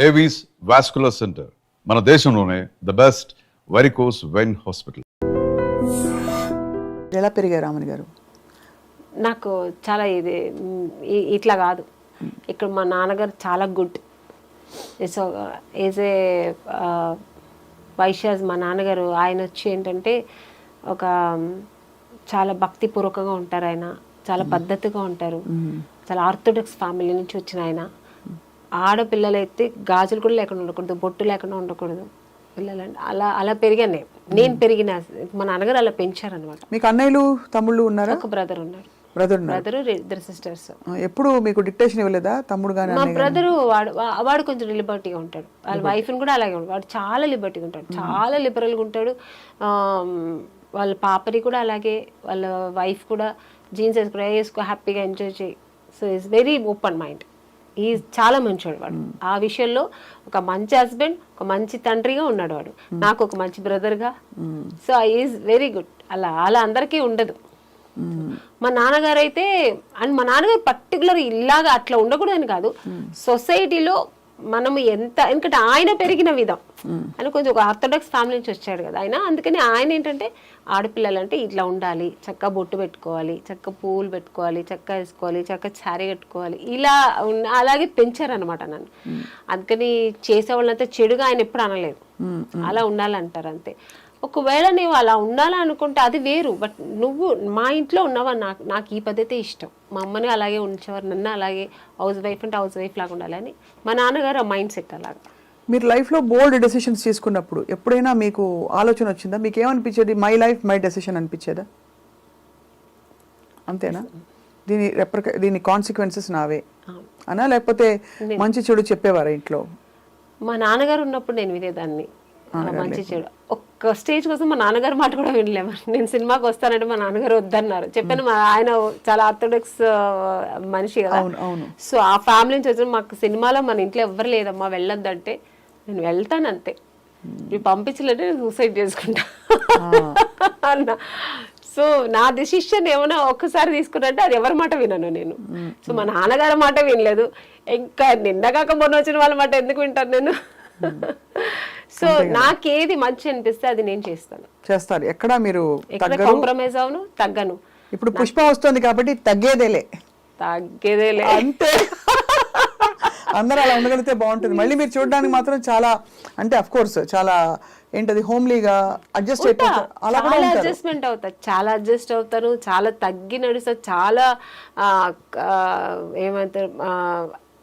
Avis vascular centre మన దేశంలోనే the best varicose vein hospital. ఎలా పెరిగారు రామని గారు? నాకు చాలా ఇట్లా కాదు. ఇక్కడ మా నాన్నగారు చాలా good. So is a Vaishyas. మా నాన్నగారు ఆయన వచ్చి ఏంటంటే ఒక చాలా భక్తిపూర్వకంగా ఉంటారు. ఆయన చాలా పద్ధతిగా ఉంటారు. చాలా ఆర్థోడాక్స్ ఫ్యామిలీ నుంచి వచ్చిన ఆయన. ఆడపిల్లలైతే గాజులు కూడా లేకుండా ఉండకూడదు, బొట్టు లేకుండా ఉండకూడదు పిల్లలంటే. అలా పెరిగాను నేను పెరిగిన. మా నాన్నగారు అలా పెంచారనమాట. మీకు అన్నయ్యలు తమ్ముళ్ళు ఉన్నారా? ఒక బ్రదర్ ఉన్నారు. బ్రదర్ ఇద్దరు సిస్టర్స్. ఎప్పుడు మీకు డిక్టేషన్ ఇవ్వలేదా తమ్ముడు గానీ? మా బ్రదరు వాడు కొంచెం లిబర్టీగా ఉంటాడు. వాళ్ళ వైఫ్ని కూడా అలాగే ఉంటాడు. వాడు చాలా లిబర్టీగా ఉంటాడు, చాలా లిబరల్గా ఉంటాడు. వాళ్ళ పాపని కూడా అలాగే, వాళ్ళ వైఫ్ కూడా జీన్స్ వేసుకో హ్యాపీగా ఎంజాయ్ చేయి. So is very open mind. ఈ చాలా మంచివాడు వాడు. ఆ విషయంలో ఒక మంచి హస్బెండ్, ఒక మంచి తండ్రిగా ఉన్నాడు వాడు. నాకు ఒక మంచి బ్రదర్గా. So is very good. అలా అందరికీ ఉండదు. మా నాన్నగారు అయితే, అండ్ మా నాన్నగారు పర్టికులర్ ఇలాగా అట్లా ఉండకూడదని కాదు, సొసైటీలో మనము ఎందుకంటే ఆయన పెరిగిన విధం అని కొంచెం ఒక ఆర్థోడాక్స్ ఫ్యామిలీ నుంచి వచ్చాడు కదా ఆయన. అందుకని ఆయన ఏంటంటే ఆడపిల్లలంటే ఇట్లా ఉండాలి, చక్కగా బొట్టు పెట్టుకోవాలి, చక్కగా పువ్వులు పెట్టుకోవాలి, చక్కగా వేసుకోవాలి, చక్కగా శారీ కట్టుకోవాలి, ఇలా అలాగే పెంచారనమాట నన్ను. అందుకని చేసేవాళ్ళంతా చెడుగా ఆయన ఎప్పుడు అనలేదు. అలా ఉండాలంటారు అంతే. ఒకవేళ నువ్వు అలా ఉండాలనుకుంటే అది వేరు. బట్ నువ్వు మా ఇంట్లో ఉన్నావా, నాకు ఈ పద్ధతి ఇష్టం. మా అమ్మని అలాగే ఉంచేవారు, నన్ను అలాగే. హౌస్ వైఫ్ అంటే హౌస్ వైఫ్ లాగా ఉండాలని మా నాన్నగారు ఆ మైండ్ సెట్ అలాగా. మీరు లైఫ్లో బోల్డ్ డెసిషన్స్ తీసుకున్నప్పుడు ఎప్పుడైనా మీకు ఆలోచన వచ్చిందా? మీకు ఏమనిపించేది? మై లైఫ్ మై డెసిషన్ అనిపించేదా? అంతేనా? దీని కాన్సిక్వెన్సెస్ నావే అనా, లేకపోతే మంచి చెడు చెప్పేవారా ఇంట్లో? మా నాన్నగారు ఉన్నప్పుడు నేను వినేదాన్ని మంచి చెడు. ఒక్క స్టేజ్ కోసం మా నాన్నగారు మాట కూడా వినలేము. నేను సినిమాకి వస్తానంటే మా నాన్నగారు వద్దన్నారు. చెప్పాను, ఆయన చాలా ఆర్థోడాక్స్ మనిషి కదా. సో ఆ ఫ్యామిలీ నుంచి వచ్చిన మాకు సినిమాలో మన ఇంట్లో ఎవ్వరు లేదమ్మా వెళ్ళొద్దంటే నేను వెళ్తాను అంతే. మీరు పంపించలేదంటే నేను సూసైడ్ చేసుకుంటా అన్న. సో నా డెసిషన్ ఏమైనా ఒక్కసారి తీసుకున్నట్టే అది ఎవరి మాట వినను నేను. సో మా నాన్నగారి మాట వినలేదు. ఇంకా నిండగాక మొన్న వచ్చిన వాళ్ళ మాట ఎందుకు వింటాను నేను? సో నాకేది మంచి అనిపిస్తే అది నేను చేస్తాను. ఎక్కడ మీరు కాంప్రమైజ్ అవును, తగ్గను. ఇప్పుడు పుష్ప వస్తుంది కాబట్టి తగ్గేదేలే అంతే. అందరూ అలా ఉండగలిగితే బాగుంటుంది. మళ్ళీ మీరు చూడడానికి మాత్రం చాలా, అంటే అఫ్ కోర్స్ చాలా ఏంటది హోమ్లీగా అడ్జస్ట్ అయిపోతారు. చాలా అడ్జస్ట్మెంట్ అవుతారు, చాలా అడ్జస్ట్ అవుతారు, చాలా తగ్గి నడుస్తారు, చాలా ఏమంటారు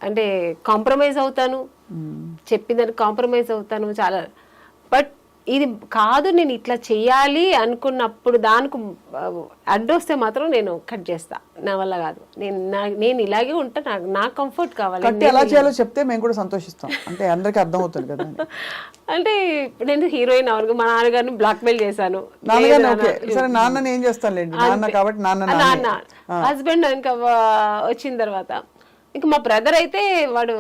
అంటే కాంప్రమైజ్ అవుతాను, చెప్పిందని కాంప్రమైజ్ అవుతాను చాలా. బట్ ఇది కాదు నేను ఇట్లా చెయ్యాలి అనుకున్నప్పుడు దానికి అడ్డొస్తే మాత్రం నేను కట్ చేస్తా. నా వల్ల కాదు, నేను ఇలాగే ఉంటా, నా కంఫర్ట్ కావాలి. ఎలా చేయాలో చెప్తే మేము కూడా సంతోషిస్తాం, అంటే అందరికీ అర్థం అవుతుంది కదా. అంటే నేను హీరోయిన్ అవరు మా నాన్నగారిని బ్లాక్ మెయిల్ చేశాను. నాన్నని ఏం చేస్తానులేండి, నాన్న కాబట్టి నాన్న హస్బెండ్ ఇంకా వచ్చిన తర్వాత ఇంకా మా బ్రదర్ అయితే వాడు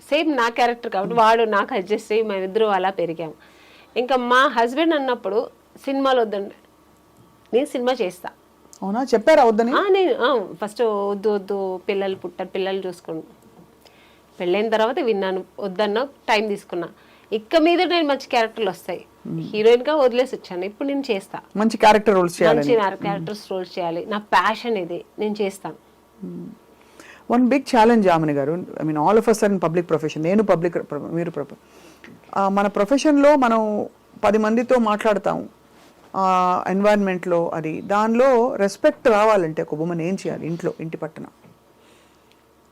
సేమ్ నా క్యారెక్టర్ కాబట్టి వాడు నాకు అడ్జస్ట్ అయ్యి మేమిద్దరు అలా పెరిగాము. ఇంకా మా హస్బెండ్ అన్నప్పుడు సినిమాలు వద్దండి, నేను సినిమా చేస్తా. అవునా, చెప్పారా వద్దని? నేను ఫస్ట్ వద్దు పిల్లలు పుట్టారు, పిల్లలు చూసుకోండి. పెళ్ళైన తర్వాత విన్నాను, వద్దన్నా టైం తీసుకున్నా. ఇక మీద నేను మంచి క్యారెక్టర్లు వస్తాయి, హీరోయిన్ గా వదిలేసి వచ్చాను. ఇప్పుడు నేను చేస్తా, మంచి క్యారెక్టర్ రోల్స్ చేయాలి, మంచి క్యారెక్టర్స్ రోల్స్ చేయాలి. నా ప్యాషన్ ఇది, నేను చేస్తాను. One big challenge Yamini garu, I mean all of us are in public profession. నేను పబ్లిక్, మీరు మన ప్రొఫెషన్లో మనం 10 మందితో మాట్లాడతాం ఎన్వైరన్మెంట్లో. అది దానిలో రెస్పెక్ట్ రావాలంటే ఒక ఉమెన్ ఏం చేయాలి ఇంట్లో, ఇంటి పట్టున?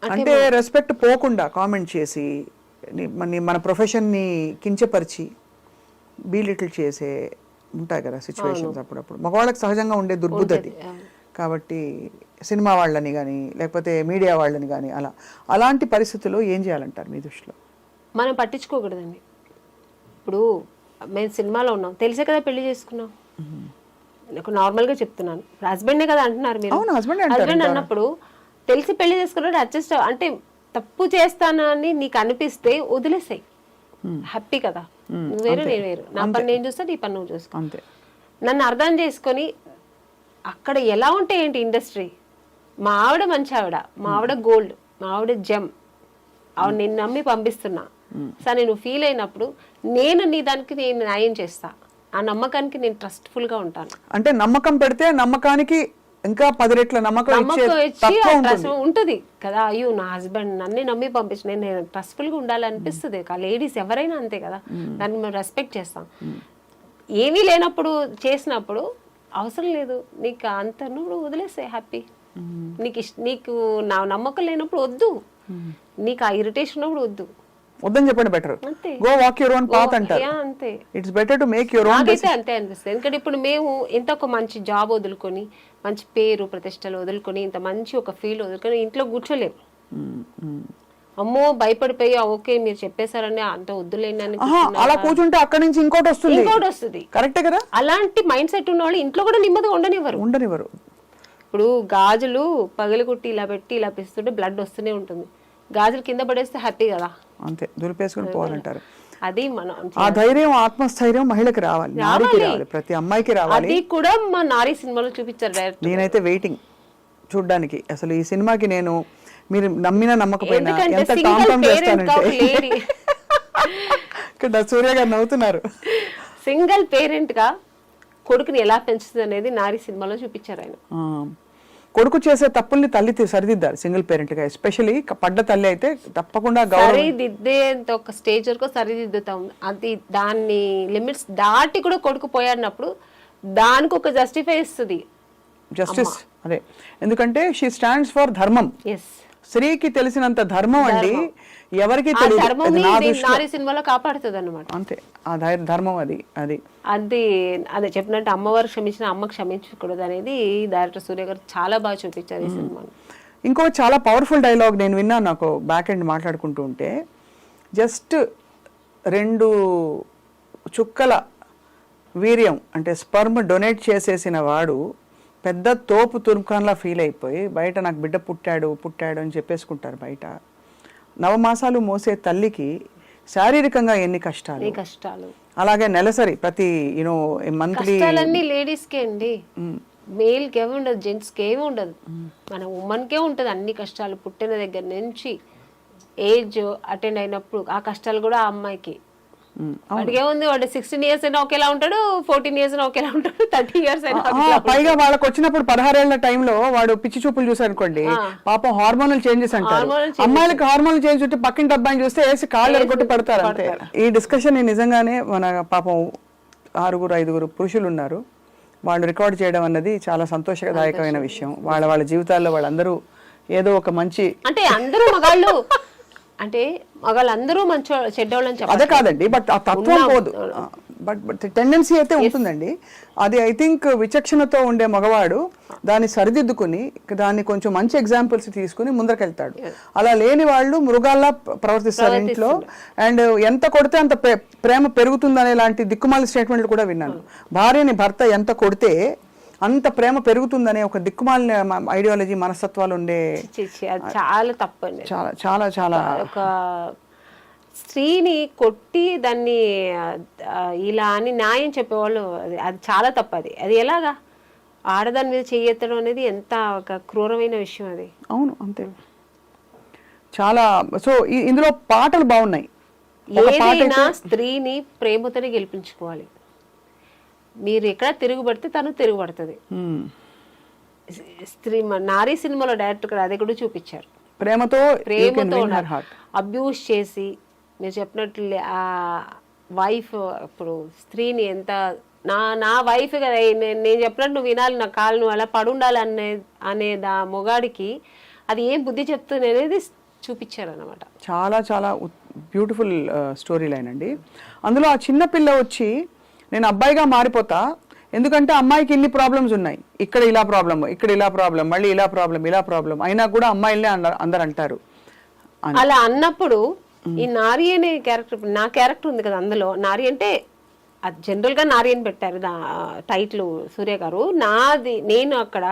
అంటే రెస్పెక్ట్ పోకుండా కామెంట్ చేసి మన ప్రొఫెషన్ని కించపరిచి బీలిటిల్ చేసే ఉంటాయి కదా సిచ్యువేషన్స్ అప్పుడప్పుడు. మగవాళ్ళకి సహజంగా ఉండే దుర్బుద్ధి. కాబట్టి సినిమా వాళ్ళని కానీ లేకపోతే మీడియా వాళ్ళని కానీ అలాంటి పరిస్థితుల్లో ఏం చేయాలంటారు మీ దృష్టిలో? మనం పట్టించుకోకూడదండి. ఇప్పుడు మేము సినిమాలో ఉన్నాం, తెలిసే కదా పెళ్లి చేసుకున్నాం. నాకు నార్మల్గా చెప్తున్నాను, హస్బెండే కదా అంటున్నారు మీరు. హస్బెండ్ అన్నప్పుడు తెలిసి పెళ్లి చేసుకున్నాడు, అడ్జస్ట్ అంటే తప్పు చేస్తానని నీకు అనిపిస్తే వదిలేసాయి, హ్యాపీ కదా. నువ్వు వేరు నేను వేరు, నా పని నేను చూస్తా, నీ పని నువ్వు చూసుకో. నన్ను అర్థం చేసుకొని అక్కడ ఎలా ఉంటే ఏంటి ఇండస్ట్రీ. మా ఆవిడ మంచి ఆవిడ, మా ఆవిడ గోల్డ్, మా ఆవిడ జెమ్, ఆవిడ నిన్ను నమ్మి పంపిస్తున్నా. సరే నువ్వు ఫీల్ అయినప్పుడు నేను నీ దానికి నేను న్యాయం చేస్తా, ఆ నమ్మకానికి నేను ట్రస్ట్ఫుల్గా ఉంటాను. అంటే నమ్మకం పెడితే నమ్మకానికి ఇంకా 10 రెట్ల నమ్మకం ఇచ్చే తత్వం ఉంటుంది. ఉంటుంది కదా. అయ్యో నా హస్బెండ్ నన్ను నమ్మి పంపించిన, నేను ట్రస్ట్ఫుల్గా ఉండాలనిపిస్తుంది. లేడీస్ ఎవరైనా అంతే కదా, దాన్ని మేము రెస్పెక్ట్ చేస్తాం. ఏమీ లేనప్పుడు చేసినప్పుడు అవసరం లేదు నీకు అంత, నువ్వు వదిలేస్తే హ్యాపీ. నీకు నా నమ్మకం లేనప్పుడు వద్దు, నీకు ఆ ఇరిటేషన్ ఉన్నప్పుడు వద్దు, వద్దని చెప్పండి better. Go walk your own path అంటారు. అంతే, it's better to make your own. నాకైతే అంతే అనిపిస్తుంది. ఎందుకంటే ఇప్పుడు మేము ఇంత ఒక మంచి జాబ్ వదులుకొని, మంచి పేరు ప్రతిష్టలు వదులుకొని, ఇంత మంచి ఒక ఫీల్ వదులుకొని ఇంట్లో కూర్చోలేము. అమ్మో భయపడిపోయి ఓకే మీరు చెప్పేశారని అంత వద్దులేని అలా కూర్చుంటే అక్కడి నుంచి ఇంకోటి వస్తుంది. కరెక్టే కదా. అలాంటి మైండ్ సెట్ ఉన్న వాళ్ళు ఇంట్లో కూడా నెమ్మదిగా ఉండనివ్వరు. ఇప్పుడు గాజులు పగలగొట్టి ఇలా పెట్టి ఇలా పిస్తుంటే బ్లడ్ వస్తూనే ఉంటుంది. గాజులు కింద పడేస్తే హ్యాపీ కదా, అంతే దులిపేసుకుని పోవాలంటారు. అది మనం ఆ ధైర్యం ఆత్మస్థైర్యం మహిళకి రావాలి, నారికి రావాలి, ప్రతి అమ్మాయికి రావాలి. అది కూడా మా నారీ సినిమాలో చూపించారు డైరెక్ట్. నేనైతే వెయిటింగ్ చూడ్డానికి. అసలు ఈ సినిమాకి నేను, మీరు నమ్మినా నమ్మకపోయినా ఎంత టామ్ చేస్తానంటే. ఇక్కడ సూర్య గారు నవ్వుతున్నారు. సింగిల్ పేరెంట్ గా కొడుకుని ఎలా పెంచుతుంది అనేది నారీ సినిమాలో చూపించారు ఆయన. కొడుకు చేసే తప్పుల్ని తల్లి సరిదిద్దారు సింగిల్ పేరెంట్ గా. ఎస్పెషల్లీ పడ్డ తల్లి అయితే తప్పకుండా సరిదిద్దేంత ఒక స్టేజ్ వరకు సరిదిద్దుతాం. అది దాన్ని లిమిట్స్ దాటి కూడా కొడుకు పోయాడినప్పుడు దానికి ఒక జస్టిఫై ఇస్తుంది జస్టిస్. అదే, ఎందుకంటే షీ స్టాండ్స్ ఫర్ ధర్మం. స్త్రీకి తెలిసినంత ధర్మం అండి ఎవరికి నారీ సినిమాలో కాపాడుతుంది అన్నమాట. అంతే, ఆ ధర్మం అది అది అదే చెప్పినట్టు అమ్మవారు క్షమించిన అమ్మ క్షమించకూడదు అనేది డైరెక్టర్ సూర్య గారు చాలా బాగా చూపించారు ఈ సినిమాని. ఇంకో చాలా పవర్ఫుల్ డైలాగ్ నేను విన్నాను, నాకు బ్యాక్ ఎండ్ మాట్లాడుకుంటూ ఉంటే. జస్ట్ 2 చుక్కల వీర్యం అంటే స్పర్మ్ డొనేట్ చేసేసిన వాడు పెద్ద తోపు తుర్కాన్లా ఫీల్ అయిపోయి బయట నాకు బిడ్డ పుట్టాడు అని చెప్పేసుకుంటారు బయట. 9 మాసాలు మోసే తల్లికి శారీరకంగా ఎన్ని కష్టాలు. అలాగే నెలసరి ప్రతి మంత్లీ లేడీస్ కే అండి, మేల్ కి ఏమి ఉండదు, జెంట్స్ కి ఏమి ఉండదు, మన ఉమెన్ కే ఉంటది అన్ని కష్టాలు. పుట్టిన దగ్గర నుంచి ఏజ్ అటెండ్ అయినప్పుడు ఆ కష్టాలు కూడా ఆ అమ్మాయికి. వాడికి ఏముంది, వాడు 16 years అయినా ఒకేలా ఉంటాడు, 14 years అయినా ఒకేలా ఉంటాడు, 30 years అయినా. పైగా వాళ్ళకి వచ్చినప్పుడు 16 ఏళ్ల టైంలో వాడు పిచ్చి చూపులు చూసారు అనుకోండి, పాపం హార్మోనల్ చేంజెస్ అంటారు. అమ్మాయిలకి హార్మోనల్ చేంజ్ ఉంటే పక్కింటి అబ్బాయిని చూస్తే వేసి కాళ్ళు ఎరగొట్టి పడతారు అంతే. ఈ డిస్కషన్ నిజంగానే మన పాపం 6-5 పురుషులు ఉన్నారు, వాళ్ళు రికార్డ్ చేయడం అన్నది చాలా సంతోషదాయకమైన విషయం. వాళ్ళ జీవితాల్లో వాళ్ళందరూ ఏదో ఒక మంచి, అంటే అందరూ మగాళ్ళు అంటే మగాళ్ళందరూ మంచి చెడ్డోళ్ళని చెప్పాలి అదే కాదండి, బట్ ఆ తత్వం పోదు. బట్ టెండెన్సీ అయితే ఉంటుందండి. అది ఐ థింక్ విచక్షణతో ఉండే మగవాడు దాన్ని సరిదిద్దుకుని దాన్ని కొంచెం మంచి ఎగ్జాంపుల్స్ తీసుకుని ముందరకెళ్తాడు. అలా లేని వాళ్ళు మృగాల్లా ప్రవర్తిస్తారు ఇంట్లో. అండ్ ఎంత కొడితే అంత ప్రేమ పెరుగుతుందనే లాంటి దిక్కుమాలి స్టేట్మెంట్లు కూడా విన్నాను. భార్యని భర్త ఎంత కొడితే అంత ప్రేమ పెరుగుతుందనే ఒక దిక్కుమాలిన ఐడియాలజీ మనస్తత్వాలు ఉండే చాలా తప్పండి. చాలా చాలా చాలా ఒక స్త్రీని కొట్టి దాన్ని ఇలా అని న్యాయం చెప్పేవాళ్ళు, అది చాలా తప్పు. అది ఎలాగా ఆడదాని మీద చెయ్యెత్తడం అనేది ఎంత ఒక క్రూరమైన విషయం అది. అవును, అంతే. చాలా. సో ఇందులో పాటలు బాగున్నాయి. ఏదైనా స్త్రీని ప్రేమతోనే గెలిపించుకోవాలి. మీరు ఎక్కడ తిరుగుబడితే తను తిరుగుబడుతుంది. స్త్రీ నారీ సినిమాలో డైరెక్టర్ అదే కూడా చూపించారు. ప్రేమతో అబ్యూస్ చేసి మీరు చెప్పినట్లు ఆ వైఫ్ ఇప్పుడు స్త్రీని ఎంత నా వైఫ్ కదా, నేను చెప్పినట్టు నువ్వు వినాలి, నా కాళ్ళు నువ్వు అలా పడుండాలి అనే మొగాడికి అది ఏం బుద్ధి చెప్తుంది అనేది చూపించారు అనమాట. చాలా చాలా బ్యూటిఫుల్ స్టోరీ లైన్ అండి. అందులో ఆ చిన్న పిల్ల వచ్చి నేను అబ్బాయిగా మారిపోతా, ఎందుకంటే అమ్మాయికి ఇన్ని ప్రాబ్లమ్స్ ఉన్నాయి, ఇక్కడ ఇలా ప్రాబ్లమ్, ఇక్కడ ఇలా ప్రాబ్లం, మళ్ళీ ఇలా ప్రాబ్లం అయినా కూడా అమ్మాయిలనే అందరు అంటారు. అలా అన్నప్పుడు ఈ నారీ అనే క్యారెక్టర్, నా క్యారెక్టర్ ఉంది కదా అందులో, నారీ అంటే అది జనరల్ గా నారీ అని పెట్టారు టైటిల్ సూర్య గారు. నేను అక్కడ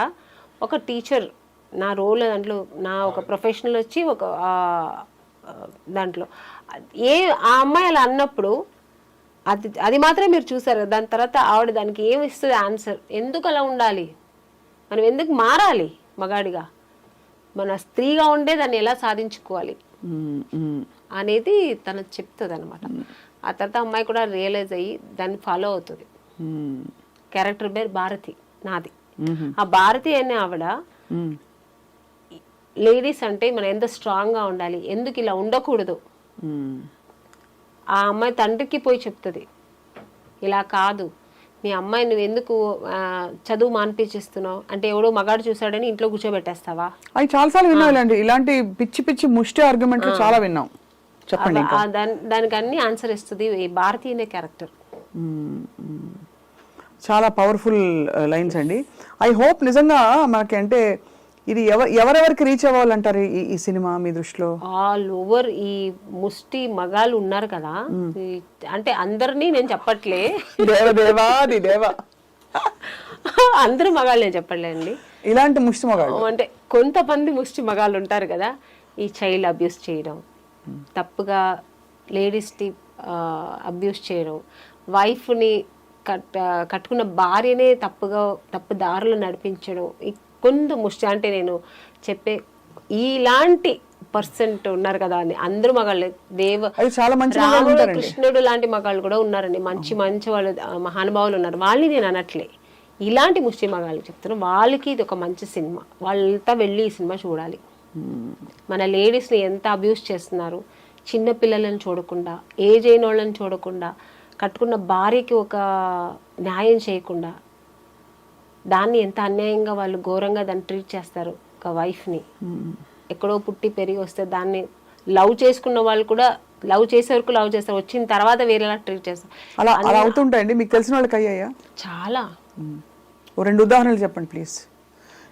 ఒక టీచర్, నా రోల్ దాంట్లో నా ఒక ప్రొఫెషనల్ వచ్చి ఒక దాంట్లో ఆ అమ్మాయి అలా అన్నప్పుడు అది మాత్రమే మీరు చూసారు. దాని తర్వాత ఆవిడ దానికి ఏమి ఇస్తుంది ఆన్సర్, ఎందుకు అలా ఉండాలి, మనం ఎందుకు మారాలి మగాడిగా, మన స్త్రీగా ఉండే దాన్ని ఎలా సాధించుకోవాలి అనేది తను చెప్తుంది అనమాట. ఆ తర్వాత అమ్మాయి కూడా రియలైజ్ అయ్యి దాన్ని ఫాలో అవుతుంది. క్యారెక్టర్ పేరు భారతి నాది. ఆ భారతి అనే ఆవిడ లేడీస్ అంటే మనం ఎంత స్ట్రాంగ్గా ఉండాలి, ఎందుకు ఇలా ఉండకూడదు, ఆ అమ్మాయి తండ్రికి పోయి చెప్తుంది, ఇలా కాదు మీ అమ్మాయి నువ్వు ఎందుకు చదువు మాన్పించేస్తున్నావు అంటే ఎవడో మగాడు చూసాడని ఇంట్లో కూర్చోబెట్టేస్తావా. అవి చాలాసార్లు విన్నాండి, ఇలాంటి పిచ్చి పిచ్చి ముష్టి ఆర్గ్యుమెంట్లు చాలా విన్నాం. చెప్పండి. దానికి అన్ని ఆన్సర్ ఇస్తుంది ఈ భారతి అనే క్యారెక్టర్. చాలా పవర్ఫుల్ లైన్స్ అండి. ఐ హోప్ నిజంగా మనకి అంటే ఇది ఎవరెవరికి రీచ్ అవ్వాలంటారు ఈ సినిమా మీ దృష్టిలో? ఆల్ ఓవర్ ఈ ముష్టి మగాళ్ళు ఉన్నారు కదా, అంటే అందరినీ నేను చెప్పట్లే, అందరూ మగాళ్ళు నేను చెప్పట్లేండి, ఇలాంటి ముష్టి మగాళ్ళు అంటే కొంతమంది ముష్టి మగాళ్ళు ఉంటారు కదా, ఈ చైల్డ్ అబ్యూస్ చేయడం, తప్పుగా లేడీస్ని అబ్యూస్ చేయడం, వైఫ్ని కట్టుకున్న భార్యనే తప్పు దారులు నడిపించడం, కొంత ముష్టి అంటే నేను చెప్పే ఇలాంటి పర్సెంట్ ఉన్నారు కదా అని అందరూ మగాళ్ళు. రాముడు కృష్ణుడు లాంటి మగాళ్ళు కూడా ఉన్నారండి, మంచి మంచి వాళ్ళు మహానుభావులు ఉన్నారు, వాళ్ళని నేను అనట్లే, ఇలాంటి ముష్టి మగాళ్ళు చెప్తాను. వాళ్ళకి ఇది ఒక మంచి సినిమా, వాళ్ళతో వెళ్ళి ఈ సినిమా చూడాలి. మన లేడీస్ని ఎంత అబ్యూస్ చేస్తున్నారు, చిన్న పిల్లలను చూడకుండా, ఏజ్ అయిన వాళ్ళని చూడకుండా, కట్టుకున్న భార్యకి ఒక న్యాయం చేయకుండా, దాన్ని ఎంత అన్యాయంగా వాళ్ళు ఘోరంగా దాన్ని ట్రీట్ చేస్తారు. ఒక వైఫ్ని ఎక్కడో పుట్టి పెరిగి వస్తే దాన్ని లవ్ చేసుకున్న వాళ్ళు కూడా లవ్ చేసే వరకు లవ్ చేస్తారు, వచ్చిన తర్వాత వేరేలా ట్రీట్ చేస్తారు. అలా అవుతుంటాయండి. మీకు తెలిసిన వాళ్ళకి అయ్యాయా? చాలా. ఓ 2 ఉదాహరణలు చెప్పండి ప్లీజ్.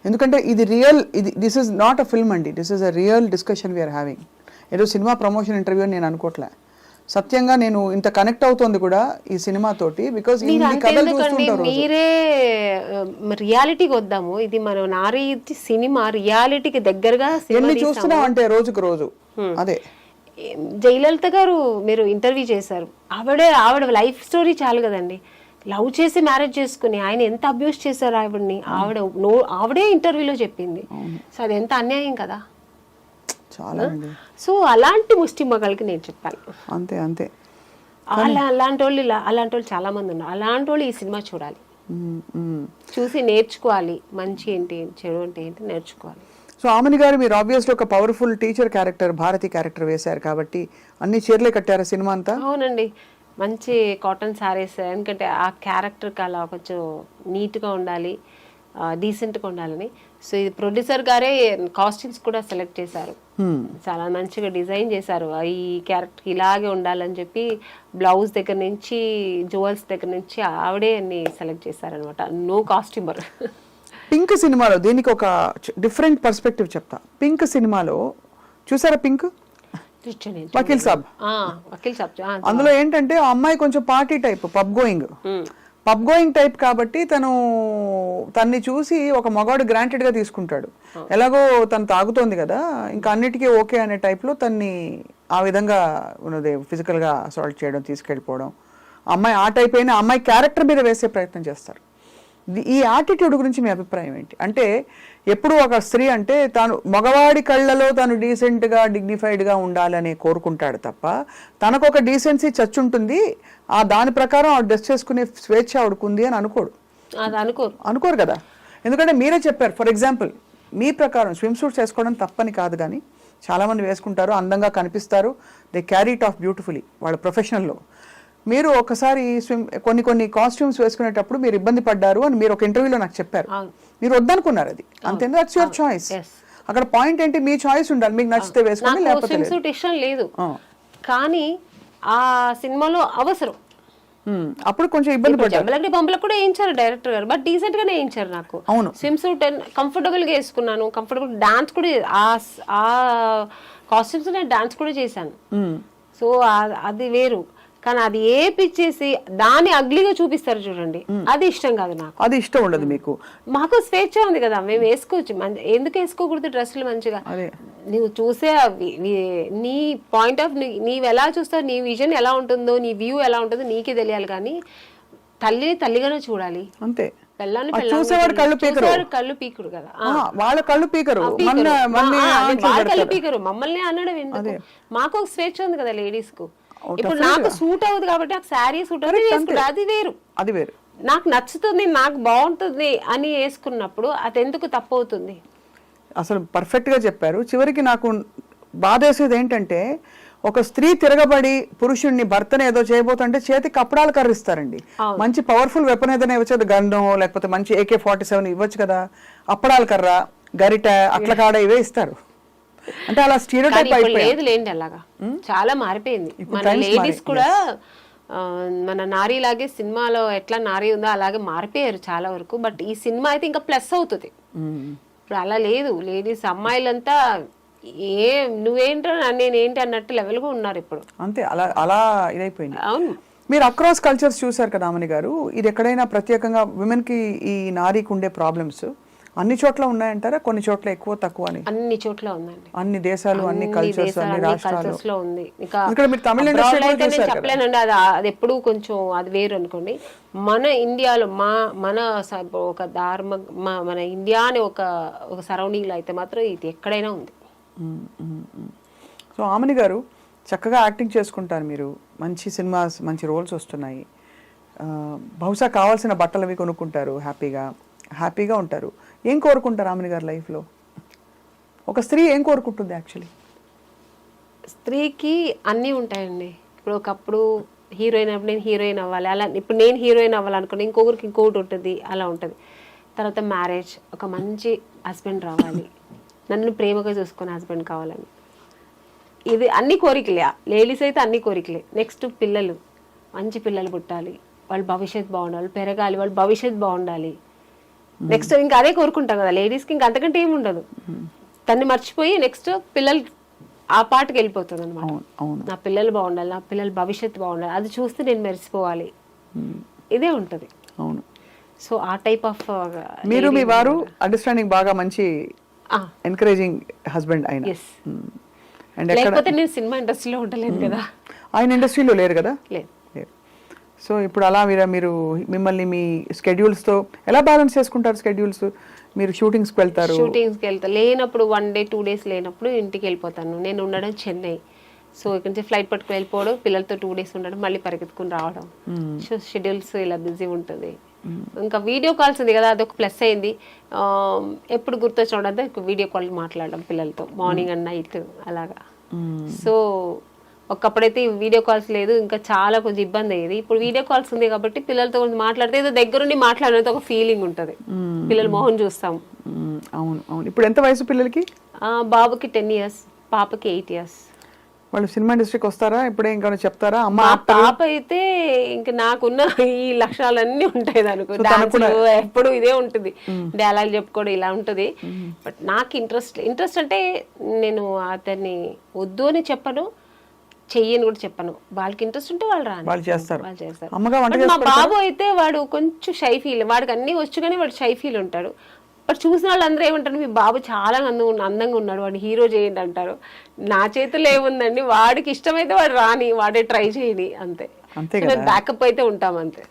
ఎందుకంటే ఇది real, this is not a film అండి, this is a real discussion we're having. ఏదో సినిమా ప్రమోషన్ ఇంటర్వ్యూ అని నేను అనుకోవట్లే, సత్యంగా నేను ఇంత కనెక్ట్ అవుతోంది కూడా ఈ సినిమా తోటి, బికాజ్ మీరే రియాలిటీకి వద్దాము, ఇది మనం నారీ సినిమా రియాలిటీకి దగ్గరగా ఎన్ని చూస్తున్నాం అంటే రోజుకు రోజు. అదే జయలలిత గారు మీరు ఇంటర్వ్యూ చేశారు, ఆవిడ లైఫ్ స్టోరీ చాలు కదండి. లవ్ చేసి మ్యారేజ్ చేసుకుని ఆయన ఎంత అబ్యూస్ చేశారు ఆవిడని, ఆవిడే ఇంటర్వ్యూలో చెప్పింది. సో అది ఎంత అన్యాయం కదా. చాలా. సో అలాంటి ముష్టి మగాళ్ళకి నేను చెప్పాను. అంతే అంతే. అలాంటి వాళ్ళు చాలా మంది ఉన్నారు. అలాంటి వాళ్ళు ఈ సినిమా చూడాలి, చూసి నేర్చుకోవాలి, మంచి ఏంటి చెడు అంటే ఏంటి నేర్చుకోవాలి. సో ఆమెని గారు మీరు ఆబ్వియస్లీ ఒక powerful teacher character, Bharathi character వేశారు కాబట్టి అన్ని చీరలే కట్టారా సినిమా అంతా? అవునండి, మంచి కాటన్ శారీస్, ఎందుకంటే ఆ క్యారెక్టర్కి అలా కొంచెం నీట్గా ఉండాలి, డీసెంట్గా ఉండాలని. సో ఇది ప్రొడ్యూసర్ గారే కాస్ట్యూమ్స్ కూడా సెలెక్ట్ చేశారు, చాలా మంచిగా డిజైన్ చేశారు. ఈ క్యారెక్టర్ ఇలాగే ఉండాలని చెప్పి బ్లౌజ్ దగ్గర నుంచి జ్యువెల్స్ దగ్గర నుంచి ఆవిడే అన్ని సెలెక్ట్ చేశారనమాట. No costumer. పింక్ సినిమాలో దీనికి ఒక డిఫరెంట్ పర్స్పెక్టివ్ చెప్తా. పింక్ సినిమాలో చూసారా పింక్? వకీల్ సాబ్. అందులో ఏంటంటే ఆ అమ్మాయి కొంచెం party type, pub going type కాబట్టి తన్ని చూసి ఒక మగాడు గ్రాంటెడ్ గా తీసుకుంటాడు. ఎలాగో తను తాగుతోంది కదా, ఇంకా అన్నిటికీ ఓకే అనే టైప్ లో తన్ని ఆ విధంగా ఉన్నది ఫిజికల్ గా అసాల్ట్ చేయడం, తీసుకెళ్ళిపోవడం. అమ్మాయి ఆ టైప్ అయినా అమ్మాయి క్యారెక్టర్ మీద వేసే ప్రయత్నం చేస్తారు. ఈ యాటిట్యూడ్ గురించి మీ అభిప్రాయం ఏంటి? అంటే ఎప్పుడు ఒక స్త్రీ అంటే తాను మగవాడి కళ్ళలో తాను డీసెంట్గా డిగ్నిఫైడ్గా ఉండాలని కోరుకుంటాడు తప్ప తనకు ఒక డీసెన్సీ చచ్చుంటుంది, ఆ దాని ప్రకారం ఆవిడ డ్రెస్ చేసుకునే స్వేచ్ఛ ఆవిడకుంది అని అనుకోరు కదా. ఎందుకంటే మీరే చెప్పారు, ఫర్ ఎగ్జాంపుల్ మీ ప్రకారం స్విమ్ సూట్స్ వేసుకోవడం తప్పని కాదు, కానీ చాలామంది వేసుకుంటారు, అందంగా కనిపిస్తారు, they carry it of beautifully వాళ్ళ ప్రొఫెషనల్లో. మీరు ఒకసారి కొన్ని కాస్ట్యూమ్స్ వేసుకునేటప్పుడు మీరు ఇబ్బంది పడ్డారు అని మీరు ఒక ఇంటర్వ్యూలో నాకు చెప్పారు. మీరు వద్దనుకున్నారు, అది అంతేందుకు, దట్స్ యువర్ చాయిస్. అక్కడ పాయింట్ ఏంటి, మీ చాయిస్ ఉండాలి, మీకు నచ్చితే వేసుకోండి లేకపోతే ఇష్టం లేదు. కానీ ఆ సినిమాలో అవసరం, అప్పుడు కొంచెం ఇబ్బంది పడ్డారు. పంపలకు కూడా వేయించారు డైరెక్టర్ గారు, బట్ డీసెంట్ గానే వేయించారు. నాకు స్విమ్ సూట్ కంఫర్టబుల్ గా వేసుకున్నాను, కంఫర్టబుల్ డాన్స్ కూడా, ఆ కాస్ట్యూమ్స్ నేను డాన్స్ కూడా చేశాను. సో అది వేరు. కానీ అది ఏపిచ్చేసి దాన్ని అగ్లీగా చూపిస్తారు చూడండి, అది ఇష్టం కాదు నాకు. అది ఇష్టం ఉండదు మీకు. మాకు స్వేచ్ఛ ఉంది కదా, మేము వేసుకోవచ్చు, ఎందుకు వేసుకోకూడదు డ్రెస్సులు మంచిగా. నువ్వు చూసే నీ పాయింట్ ఆఫ్ నీవు ఎలా చూస్తావు, నీ విజన్ ఎలా ఉంటుందో, నీ వ్యూ ఎలా ఉంటుందో నీకే తెలియాలి, కానీ తల్లిని తల్లిగానే చూడాలి. అంతే. పెళ్ళాన్ని చూసేవాడు కళ్ళు పీకరు. కళ్ళు పీకుడు కదా. వాళ్ళ కళ్ళు పీకరు, కళ్ళు పీకరు, మమ్మల్ని అనడం ఎందుకు? మాకు ఒక స్వేచ్ఛ ఉంది కదా లేడీస్ కు. ఇప్పుడు నాకు సూట్ అవుతుంది కాబట్టి నాకు శారీ సూట్ అవుతుంది, అది వేరు. అది వేరు. నాకు నచ్చుతుంది, నాకు బాగుంటుంది అని వేసుకున్నప్పుడు అది ఎందుకు తప్పు అవుతుంది? అసలు పర్ఫెక్ట్ గా చెప్పారు. చివరికి నాకు బాధేసేది ఏంటంటే, ఒక స్త్రీ తిరగబడి పురుషుణ్ణి భర్తను ఏదో చేయబోతుంటే చేతికి కప్పడాలు కర్రిస్తారండి. మంచి పవర్ఫుల్ వెపన్ ఏదైనా ఇవ్వచ్చు, గన్ను లేకపోతే మంచి AK-47 ఇవ్వచ్చు కదా, అప్పడాల కర్ర, గరిట, అట్ల కాడ ఇవే ఇస్తారు. అంటే అలా స్టీరియోటైప్ లేదు లేండి, అలాగా చాలా మారిపోయింది. మన లేడీస్ కూడా మన నారీ లాగే సినిమాలో ఎట్లా నారీ ఉందో అలాగే మారిపోయారు చాలా వరకు. బట్ ఈ సినిమా అయితే ఇంకా ప్లస్ అవుతుంది. ఇప్పుడు అలా లేదు, లేడీస్ అమ్మాయిలంతా నువ్వేంటో నేనేంటి అన్నట్టు లెవెల్గా ఉన్నారు ఇప్పుడు. అంతే, అలా అలా ఇదైపోయింది. అవును. మీరు అక్రాస్ కల్చర్స్ చూసారు కదా అమని గారు, ఇది ఎక్కడైనా ప్రత్యేకంగా విమెన్ కి ఈ నారీకి ఉండే ప్రాబ్లమ్స్ అన్ని చోట్ల ఉన్నాయంటారా? కొన్ని చోట్ల ఎక్కువ తక్కువ అని? అన్ని చోట్ల ఉందండి, అన్ని దేశాలు, అన్ని కల్చర్స్, అన్ని రాష్ట్రాల్లో ఉంది. ఇక్కడ మీరు తమిళ ఇండస్ట్రీ చెప్పలేనండి, అది ఎప్పుడు కొంచెం అది వేరు అనుకోండి. మన ఇండియాలో మన ఒక మన ఇండియా అని ఒక సరౌండింగ్ లో అయితే మాత్రం ఇది ఎక్కడైనా ఉంది. సో ఆమని గారు చక్కగా యాక్టింగ్ చేసుకుంటారు మీరు, మంచి సినిమాస్, మంచి రోల్స్ వస్తున్నాయి, బహుశా కావాల్సిన బట్టలు అవి కొనుక్కుంటారు, హ్యాపీగా ఉంటారు. ఏం కోరుకుంటారు ఆమని గారు లైఫ్లో? ఒక స్త్రీ ఏం కోరుకుంటుంది యాక్చువల్లీ? స్త్రీకి అన్నీ ఉంటాయండి. ఇప్పుడు ఒకప్పుడు హీరోయిన్ అప్పుడు నేను హీరోయిన్ అవ్వాలి, అలా ఇప్పుడు నేను హీరోయిన్ అవ్వాలనుకోండి, ఇంకొకరికి ఇంకొకటి ఉంటుంది, అలా ఉంటుంది. తర్వాత మ్యారేజ్, ఒక మంచి హస్బెండ్ రావాలి, నన్ను ప్రేమగా చూసుకునే హస్బెండ్ కావాలని, ఇది అన్ని కోరికలే. లేడీస్ అయితే అన్ని కోరికలే. నెక్స్ట్ పిల్లలు, మంచి పిల్లలు పుట్టాలి, వాళ్ళ భవిష్యత్తు బాగుండాలి, పెరగాలి, వాళ్ళ భవిష్యత్తు బాగుండాలి. నెక్స్ట్ ఇంకా అదే కోరుకుంటాం కదా లేడీస్కి, ఇంకా అంతకంటే ఏమి ఉండదు. తన్ని మర్చిపోయి నెక్స్ట్ పిల్లలు ఆ పాటకి వెళ్ళిపోతుంది అనమాట. నా పిల్లలు బాగుండాలి, నా పిల్లల భవిష్యత్తు బాగుండాలి, అది చూస్తే నేను మెరిసిపోవాలి, ఇదే ఉంటుంది. అవును. సో ఆ టైప్ ఆఫ్ మీరు మీ వారు అండర్స్టాండింగ్ బాగా మంచి ఎంకరేజింగ్ హస్బెండ్ అయిన. లేకపోతే నేను సినిమా ఇండస్ట్రీలో ఉండలేను కదా. ఆయన ఇండస్ట్రీలో లేరు కదా? లేదు. సో ఇప్పుడు అలా మీరు మిమ్మల్ని మీ స్కెడ్యూల్స్తో ఎలా బ్యాలెన్స్ చేసుకుంటారు? స్కెడ్యూల్స్ మీరు షూటింగ్స్కి వెళ్తారు? షూటింగ్స్కి వెళ్తాను, లేనప్పుడు 1 day 2 days లేనప్పుడు ఇంటికి వెళ్ళిపోతాను. నేను ఉండడం చెన్నై, సో ఇక్కడ నుంచి ఫ్లైట్ పట్టుకు వెళ్ళిపోవడం, పిల్లలతో 2 days ఉండడం, మళ్ళీ పరిగెత్తుకుని రావడం. సో షెడ్యూల్స్ ఇలా బిజీ ఉంటుంది. ఇంకా వీడియో కాల్స్ ఉంది కదా, అదొక ప్లస్ అయింది. ఎప్పుడు గుర్తొచ్చడంటే వీడియో కాల్ మాట్లాడడం పిల్లలతో, మార్నింగ్ అండ్ నైట్ అలాగా. సో ఒకప్పుడైతే వీడియో కాల్స్ లేదు, ఇంకా చాలా కొంచెం ఇబ్బంది అయ్యేది. ఇప్పుడు వీడియో కాల్స్ ఉంది కాబట్టి పిల్లలతో కొంచెం మాట్లాడితే ఏదో దగ్గరుండి మాట్లాడినంత ఒక ఫీలింగ్ ఉంటుంది, పిల్లల మొహం చూస్తాం. అవును అవును. ఇప్పుడు ఎంత వయసు పిల్లలకి? బాబుకి 10 years, పాపకి 8 years. వాళ్ళు సినిమా ఇండస్ట్రీకి వస్తారా? ఇప్పుడే ఇంకా చెప్తారా? అమ్మ పాప అయితే ఇంకా నాకున్న ఈ లక్షణాలన్నీ ఉంటాయి దానికి, ఎప్పుడు ఇదే ఉంటుంది, డైలాగ్ చెప్పుకోవడం ఇలా ఉంటుంది. బట్ నాకు ఇంట్రెస్ట్ అంటే నేను అతన్ని వద్దు అని చెప్పను, చెయ్యని కూడా చెప్పను. వాళ్ళకి ఇంట్రెస్ట్ ఉంటే వాళ్ళు చేస్తారు. మా బాబు అయితే వాడు కొంచెం షై ఫీల్, వాడికి అన్ని వచ్చు కానీ వాడు షై ఫీల్ ఉంటాడు. బట్ చూసిన వాళ్ళు అందరూ ఏమంటారు, మీ బాబు చాలా అందంగా ఉన్నాడు, వాడు హీరో చేయండి అంటారు. నా చేతిలో ఏముందండి, వాడికి ఇష్టమైతే వాడు రాని, వాడే ట్రై చేయని, అంతే. బ్యాకప్ అయితే ఉంటాం అంతే.